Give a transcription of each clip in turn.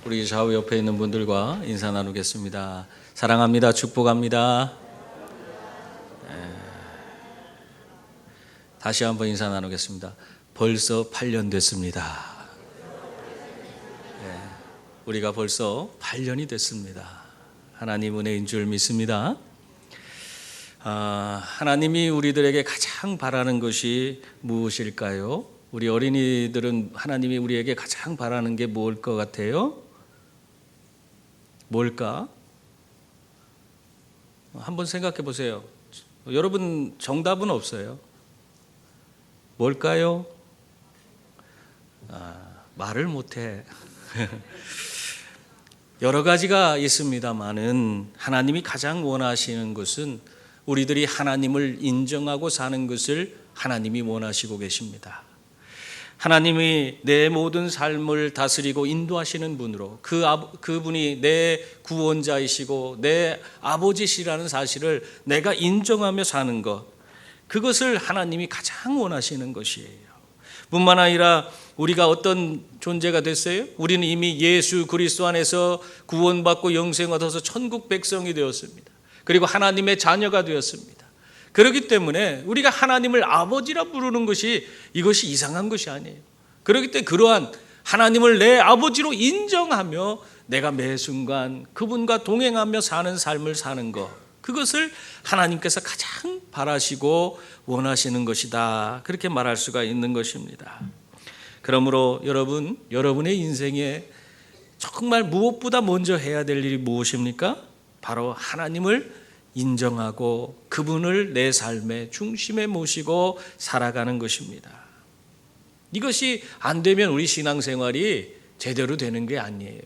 우리 좌우 옆에 있는 분들과 인사 나누겠습니다. 사랑합니다. 축복합니다. 다시 한번 인사 나누겠습니다. 벌써 8년 됐습니다. 우리가 벌써 8년이 됐습니다. 하나님 은혜인 줄 믿습니다. 하나님이 우리들에게 가장 바라는 것이 무엇일까요? 우리 어린이들은 하나님이 우리에게 가장 바라는 게 뭘 것 같아요? 뭘까? 한번 생각해 보세요. 여러분 정답은 없어요. 뭘까요? 말을 못해. 여러 가지가 있습니다만은 하나님이 가장 원하시는 것은 우리들이 하나님을 인정하고 사는 것을 하나님이 원하시고 계십니다. 하나님이 내 모든 삶을 다스리고 인도하시는 분으로 그분이 내 구원자이시고 내 아버지시라는 사실을 내가 인정하며 사는 것, 그것을 하나님이 가장 원하시는 것이에요. 뿐만 아니라 우리가 어떤 존재가 됐어요? 우리는 이미 예수 그리스도 안에서 구원받고 영생 얻어서 천국 백성이 되었습니다. 그리고 하나님의 자녀가 되었습니다. 그렇기 때문에 우리가 하나님을 아버지라 부르는 것이 이것이 이상한 것이 아니에요. 그렇기 때문에 그러한 하나님을 내 아버지로 인정하며 내가 매 순간 그분과 동행하며 사는 삶을 사는 것, 그것을 하나님께서 가장 바라시고 원하시는 것이다, 그렇게 말할 수가 있는 것입니다. 그러므로 여러분의 인생에 정말 무엇보다 먼저 해야 될 일이 무엇입니까? 바로 하나님을 인정하고 그분을 내 삶의 중심에 모시고 살아가는 것입니다. 이것이 안 되면 우리 신앙생활이 제대로 되는 게 아니에요.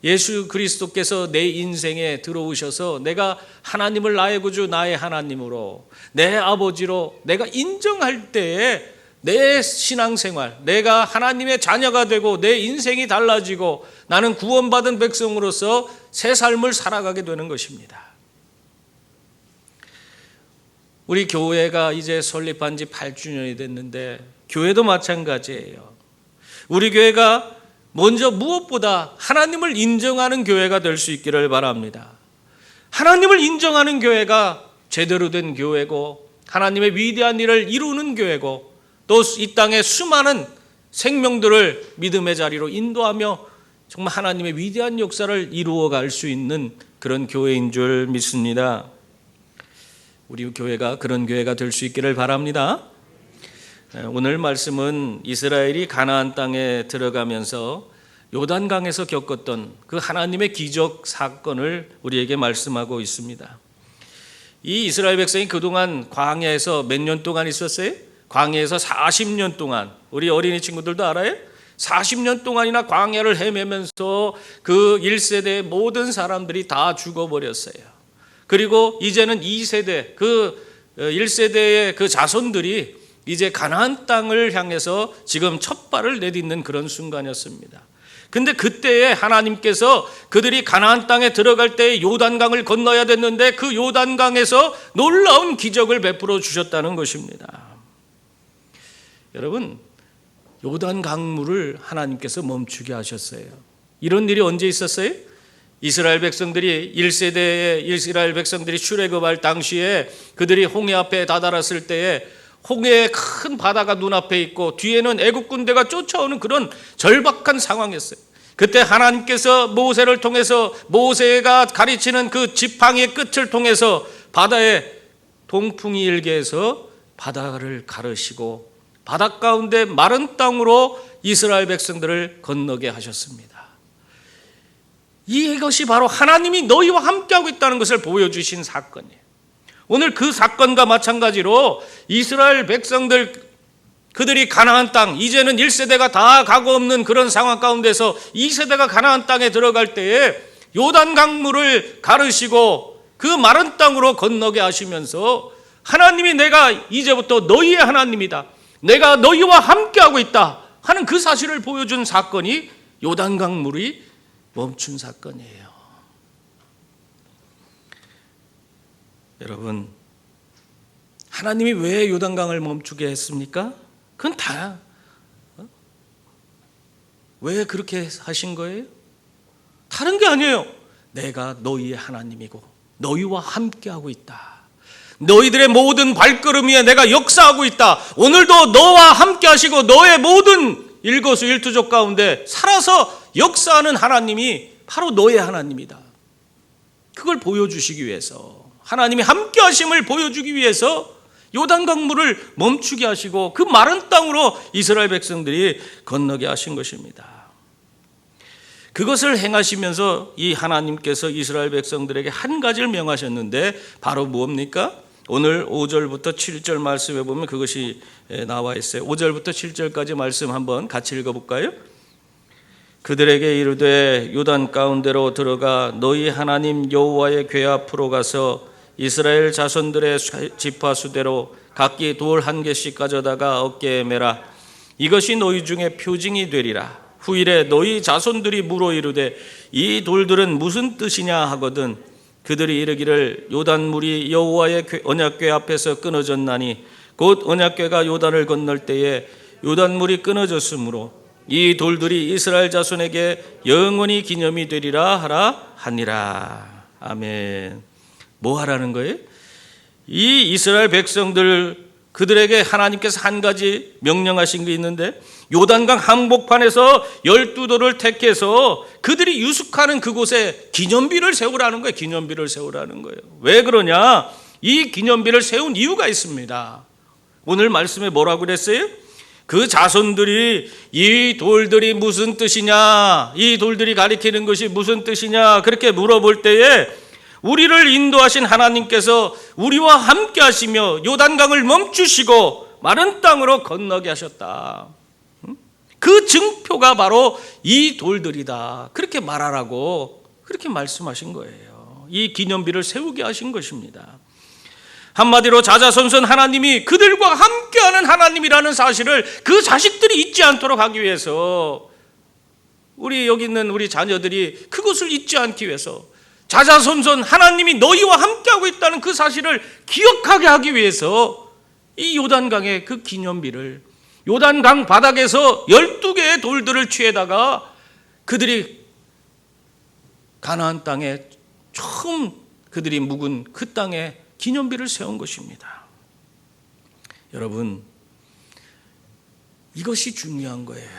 예수 그리스도께서 내 인생에 들어오셔서 내가 하나님을 나의 구주, 나의 하나님으로, 내 아버지로 내가 인정할 때에 내 신앙생활, 내가 하나님의 자녀가 되고 내 인생이 달라지고 나는 구원받은 백성으로서 새 삶을 살아가게 되는 것입니다. 우리 교회가 이제 설립한 지 8주년이 됐는데 교회도 마찬가지예요. 우리 교회가 먼저 무엇보다 하나님을 인정하는 교회가 될 수 있기를 바랍니다. 하나님을 인정하는 교회가 제대로 된 교회고 하나님의 위대한 일을 이루는 교회고 또 이 땅의 수많은 생명들을 믿음의 자리로 인도하며 정말 하나님의 위대한 역사를 이루어갈 수 있는 그런 교회인 줄 믿습니다. 우리 교회가 그런 교회가 될 수 있기를 바랍니다. 오늘 말씀은 이스라엘이 가나안 땅에 들어가면서 요단강에서 겪었던 그 하나님의 기적 사건을 우리에게 말씀하고 있습니다. 이 이스라엘 백성이 그동안 광야에서 몇 년 동안 있었어요? 광야에서 40년 동안, 우리 어린이 친구들도 알아요? 40년 동안이나 광야를 헤매면서 그 1세대의 모든 사람들이 다 죽어버렸어요. 그리고 이제는 2세대, 그 1세대의 그 자손들이 이제 가나안 땅을 향해서 지금 첫 발을 내딛는 그런 순간이었습니다. 근데 그때에 하나님께서 그들이 가나안 땅에 들어갈 때 요단강을 건너야 됐는데 그 요단강에서 놀라운 기적을 베풀어 주셨다는 것입니다. 여러분, 요단강물을 하나님께서 멈추게 하셨어요. 이런 일이 언제 있었어요? 이스라엘 백성들이 1세대의 이스라엘 백성들이 출애굽할 당시에 그들이 홍해 앞에 다다랐을 때에 홍해의 큰 바다가 눈앞에 있고 뒤에는 애국 군대가 쫓아오는 그런 절박한 상황이었어요. 그때 하나님께서 모세를 통해서 모세가 가르치는 그 지팡이의 끝을 통해서 바다에 동풍이 일게 해서 바다를 가르시고 바닷 가운데 마른 땅으로 이스라엘 백성들을 건너게 하셨습니다. 이것이 바로 하나님이 너희와 함께하고 있다는 것을 보여주신 사건이에요. 오늘 그 사건과 마찬가지로 이스라엘 백성들, 그들이 가나안 땅, 이제는 1세대가 다 가고 없는 그런 상황 가운데서 2세대가 가나안 땅에 들어갈 때에 요단 강물을 가르시고 그 마른 땅으로 건너게 하시면서 하나님이 내가 이제부터 너희의 하나님이다, 내가 너희와 함께하고 있다 하는 그 사실을 보여준 사건이 요단 강물이 멈춘 사건이에요. 여러분, 하나님이 왜 요단강을 멈추게 했습니까? 그건 다 왜 그렇게 하신 거예요? 다른 게 아니에요. 내가 너희의 하나님이고 너희와 함께하고 있다. 너희들의 모든 발걸음 위에 내가 역사하고 있다. 오늘도 너와 함께 하시고 너의 모든 일거수일투족 가운데 살아서 역사하는 하나님이 바로 너의 하나님이다. 그걸 보여주시기 위해서, 하나님이 함께 하심을 보여주기 위해서 요단강물을 멈추게 하시고 그 마른 땅으로 이스라엘 백성들이 건너게 하신 것입니다. 그것을 행하시면서 이 하나님께서 이스라엘 백성들에게 한 가지를 명하셨는데 바로 무엇입니까? 오늘 5절부터 7절 말씀에 보면 그것이 나와 있어요. 5절부터 7절까지 말씀 한번 같이 읽어볼까요? 그들에게 이르되 요단 가운데로 들어가 너희 하나님 여호와의 궤 앞으로 가서 이스라엘 자손들의 지파 수대로 각기 돌 한 개씩 가져다가 어깨에 매라. 이것이 너희 중에 표징이 되리라. 후일에 너희 자손들이 물어 이르되 이 돌들은 무슨 뜻이냐 하거든 그들이 이르기를 요단물이 여호와의 언약궤 앞에서 끊어졌나니 곧 언약궤가 요단을 건널 때에 요단물이 끊어졌으므로 이 돌들이 이스라엘 자손에게 영원히 기념이 되리라 하라 하니라. 아멘. 뭐 하라는 거예요? 이 이스라엘 백성들, 그들에게 하나님께서 한 가지 명령하신 게 있는데 요단강 한복판에서 12돌을 택해서 그들이 유숙하는 그곳에 기념비를 세우라는 거예요. 기념비를 세우라는 거예요. 왜 그러냐? 이 기념비를 세운 이유가 있습니다. 오늘 말씀에 뭐라고 그랬어요? 그 자손들이 이 돌들이 무슨 뜻이냐, 이 돌들이 가리키는 것이 무슨 뜻이냐 그렇게 물어볼 때에 우리를 인도하신 하나님께서 우리와 함께 하시며 요단강을 멈추시고 마른 땅으로 건너게 하셨다. 그 증표가 바로 이 돌들이다. 그렇게 말하라고 그렇게 말씀하신 거예요. 이 기념비를 세우게 하신 것입니다. 한마디로 자자손손 하나님이 그들과 함께하는 하나님이라는 사실을 그 자식들이 잊지 않도록 하기 위해서, 우리 여기 있는 우리 자녀들이 그것을 잊지 않기 위해서, 자자손손 하나님이 너희와 함께하고 있다는 그 사실을 기억하게 하기 위해서 이 요단강의 그 기념비를, 요단강 바닥에서 12개의 돌들을 취해다가 그들이 가나안 땅에 처음 그들이 묵은 그 땅에 기념비를 세운 것입니다. 여러분, 이것이 중요한 거예요.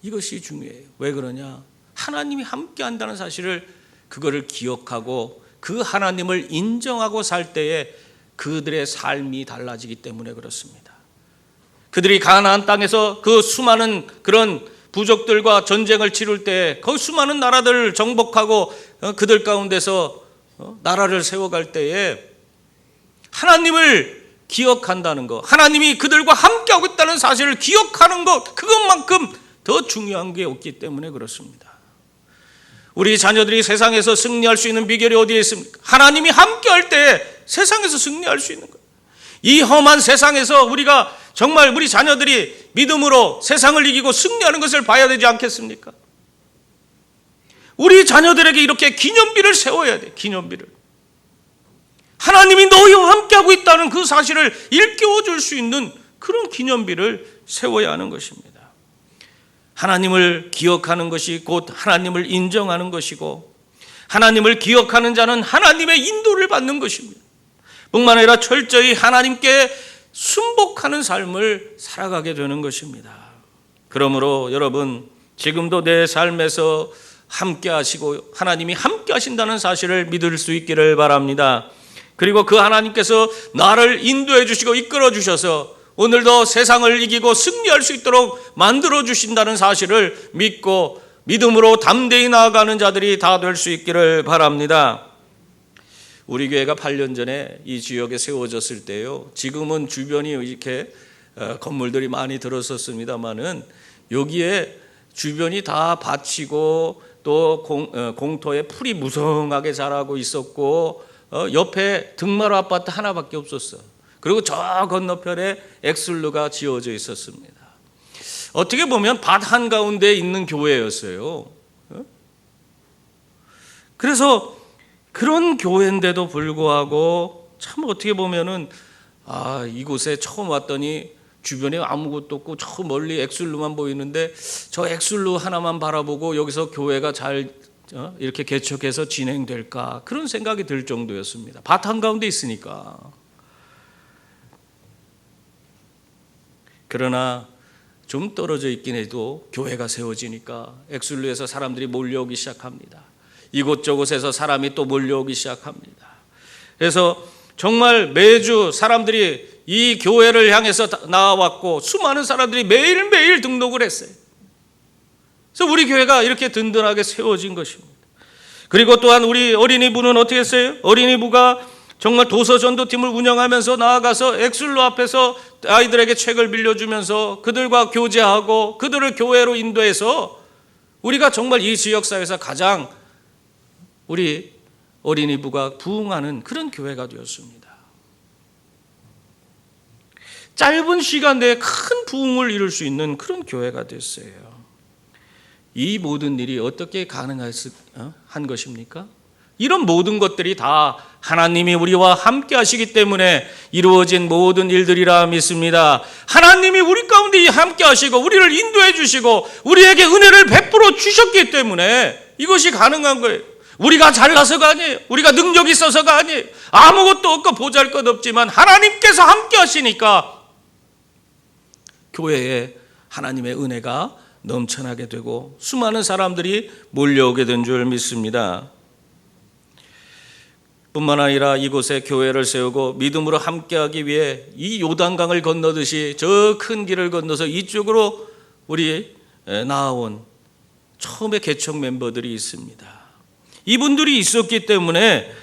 이것이 중요해요. 왜 그러냐? 하나님이 함께 한다는 사실을, 그거를 기억하고 그 하나님을 인정하고 살 때에 그들의 삶이 달라지기 때문에 그렇습니다. 그들이 가나안 땅에서 그 수많은 그런 부족들과 전쟁을 치룰 때 그 수많은 나라들을 정복하고 그들 가운데서 나라를 세워갈 때에 하나님을 기억한다는 것, 하나님이 그들과 함께하고 있다는 사실을 기억하는 것, 그것만큼 더 중요한 게 없기 때문에 그렇습니다. 우리 자녀들이 세상에서 승리할 수 있는 비결이 어디에 있습니까? 하나님이 함께할 때 세상에서 승리할 수 있는 거예요. 이 험한 세상에서 우리가 정말 우리 자녀들이 믿음으로 세상을 이기고 승리하는 것을 봐야 되지 않겠습니까? 우리 자녀들에게 이렇게 기념비를 세워야 돼. 기념비를. 하나님이 너희와 함께하고 있다는 그 사실을 일깨워 줄 수 있는 그런 기념비를 세워야 하는 것입니다. 하나님을 기억하는 것이 곧 하나님을 인정하는 것이고, 하나님을 기억하는 자는 하나님의 인도를 받는 것입니다. 뿐만 아니라 철저히 하나님께 순복하는 삶을 살아가게 되는 것입니다. 그러므로 여러분, 지금도 내 삶에서 함께 하시고 하나님이 함께 하신다는 사실을 믿을 수 있기를 바랍니다. 그리고 그 하나님께서 나를 인도해 주시고 이끌어 주셔서 오늘도 세상을 이기고 승리할 수 있도록 만들어 주신다는 사실을 믿고 믿음으로 담대히 나아가는 자들이 다 될 수 있기를 바랍니다. 우리 교회가 8년 전에 이 지역에 세워졌을 때요, 지금은 주변이 이렇게 건물들이 많이 들었었습니다만은 여기에 주변이 다 밭이고 또 공터에 풀이 무성하게 자라고 있었고 옆에 등마루 아파트 하나밖에 없었어. 그리고 저 건너편에 엑슬루가 지어져 있었습니다. 어떻게 보면 밭 한가운데 있는 교회였어요. 그래서 그런 교회인데도 불구하고 참 어떻게 보면은 이곳에 처음 왔더니 주변에 아무것도 없고 저 멀리 엑슬루만 보이는데 저 엑슬루 하나만 바라보고 여기서 교회가 잘 이렇게 개척해서 진행될까, 그런 생각이 들 정도였습니다. 밭 한가운데 있으니까. 그러나 좀 떨어져 있긴 해도 교회가 세워지니까 엑슬루에서 사람들이 몰려오기 시작합니다. 이곳저곳에서 사람이 또 몰려오기 시작합니다. 그래서 정말 매주 사람들이 이 교회를 향해서 나와왔고 수많은 사람들이 매일매일 등록을 했어요. 그래서 우리 교회가 이렇게 든든하게 세워진 것입니다. 그리고 또한 우리 어린이부는 어떻게 했어요? 어린이부가 정말 도서 전도팀을 운영하면서 나아가서 엑슬로 앞에서 아이들에게 책을 빌려주면서 그들과 교제하고 그들을 교회로 인도해서 우리가 정말 이 지역사회에서 가장 우리 어린이부가 부흥하는 그런 교회가 되었습니다. 짧은 시간 내에 큰 부흥을 이룰 수 있는 그런 교회가 됐어요. 이 모든 일이 어떻게 가능한 것입니까? 이런 모든 것들이 다 하나님이 우리와 함께 하시기 때문에 이루어진 모든 일들이라 믿습니다. 하나님이 우리 가운데 함께 하시고 우리를 인도해 주시고 우리에게 은혜를 베풀어 주셨기 때문에 이것이 가능한 거예요. 우리가 잘나서가 아니에요. 우리가 능력이 있어서가 아니에요. 아무것도 없고 보잘것없지만 하나님께서 함께 하시니까 교회에 하나님의 은혜가 넘쳐나게 되고 수많은 사람들이 몰려오게 된 줄 믿습니다. 뿐만 아니라 이곳에 교회를 세우고 믿음으로 함께하기 위해 이 요단강을 건너듯이 저 큰 길을 건너서 이쪽으로 우리 나아온 처음에 개척 멤버들이 있습니다. 이분들이 있었기 때문에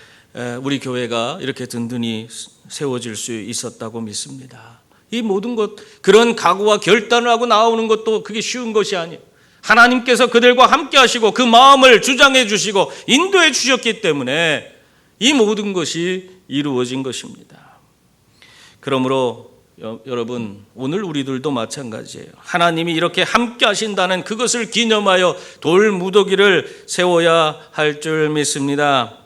우리 교회가 이렇게 든든히 세워질 수 있었다고 믿습니다. 이 모든 것, 그런 각오와 결단을 하고 나오는 것도 그게 쉬운 것이 아니에요. 하나님께서 그들과 함께 하시고 그 마음을 주장해 주시고 인도해 주셨기 때문에 이 모든 것이 이루어진 것입니다. 그러므로 여러분, 오늘 우리들도 마찬가지예요. 하나님이 이렇게 함께 하신다는 그것을 기념하여 돌무더기를 세워야 할 줄 믿습니다.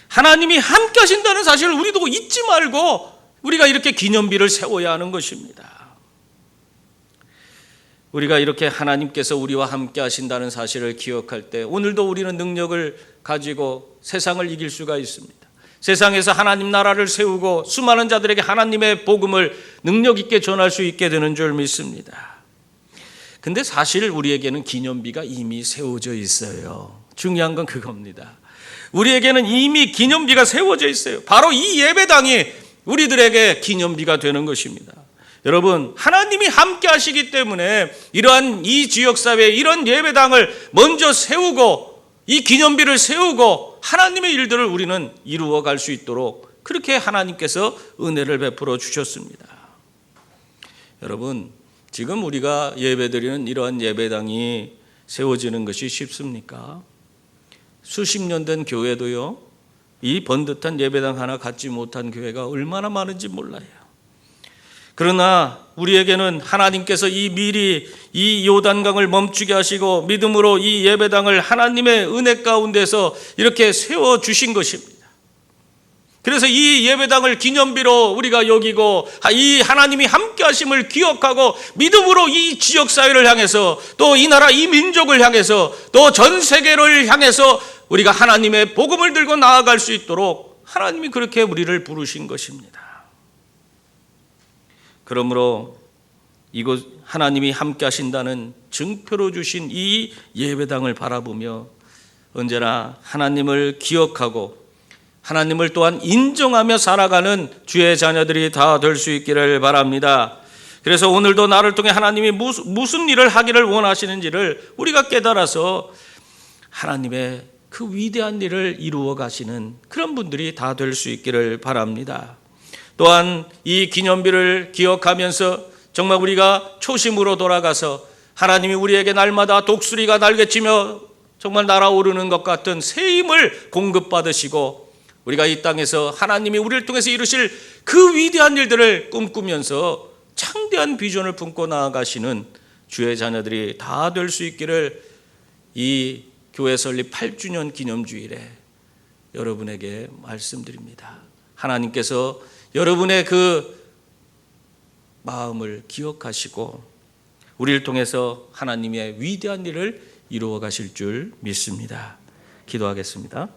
하나님이 함께 하신다는 사실을 우리도 잊지 말고 우리가 이렇게 기념비를 세워야 하는 것입니다. 우리가 이렇게 하나님께서 우리와 함께 하신다는 사실을 기억할 때 오늘도 우리는 능력을 가지고 세상을 이길 수가 있습니다. 세상에서 하나님 나라를 세우고 수많은 자들에게 하나님의 복음을 능력 있게 전할 수 있게 되는 줄 믿습니다. 근데 사실 우리에게는 기념비가 이미 세워져 있어요. 중요한 건 그겁니다. 우리에게는 이미 기념비가 세워져 있어요. 바로 이 예배당이 우리들에게 기념비가 되는 것입니다. 여러분, 하나님이 함께 하시기 때문에 이러한 이 지역사회에 이런 예배당을 먼저 세우고 이 기념비를 세우고 하나님의 일들을 우리는 이루어 갈 수 있도록 그렇게 하나님께서 은혜를 베풀어 주셨습니다. 여러분, 지금 우리가 예배드리는 이러한 예배당이 세워지는 것이 쉽습니까? 수십 년 된 교회도요, 이 번듯한 예배당 하나 갖지 못한 교회가 얼마나 많은지 몰라요. 그러나 우리에게는 하나님께서 미리 이 요단강을 멈추게 하시고 믿음으로 이 예배당을 하나님의 은혜 가운데서 이렇게 세워주신 것입니다. 그래서 이 예배당을 기념비로 우리가 여기고 이 하나님이 함께 하심을 기억하고 믿음으로 이 지역사회를 향해서 또 이 나라 이 민족을 향해서 또 전 세계를 향해서 우리가 하나님의 복음을 들고 나아갈 수 있도록 하나님이 그렇게 우리를 부르신 것입니다. 그러므로 이곳 하나님이 함께 하신다는 증표로 주신 이 예배당을 바라보며 언제나 하나님을 기억하고 하나님을 또한 인정하며 살아가는 주의 자녀들이 다 될 수 있기를 바랍니다. 그래서 오늘도 나를 통해 하나님이 무슨 일을 하기를 원하시는지를 우리가 깨달아서 하나님의 그 위대한 일을 이루어 가시는 그런 분들이 다 될 수 있기를 바랍니다. 또한 이 기념비를 기억하면서 정말 우리가 초심으로 돌아가서 하나님이 우리에게 날마다 독수리가 날개치며 정말 날아오르는 것 같은 새 힘을 공급받으시고 우리가 이 땅에서 하나님이 우리를 통해서 이루실 그 위대한 일들을 꿈꾸면서 창대한 비전을 품고 나아가시는 주의 자녀들이 다 될 수 있기를 이 교회 설립 8주년 기념주일에 여러분에게 말씀드립니다. 하나님께서 여러분의 그 마음을 기억하시고 우리를 통해서 하나님의 위대한 일을 이루어 가실 줄 믿습니다. 기도하겠습니다.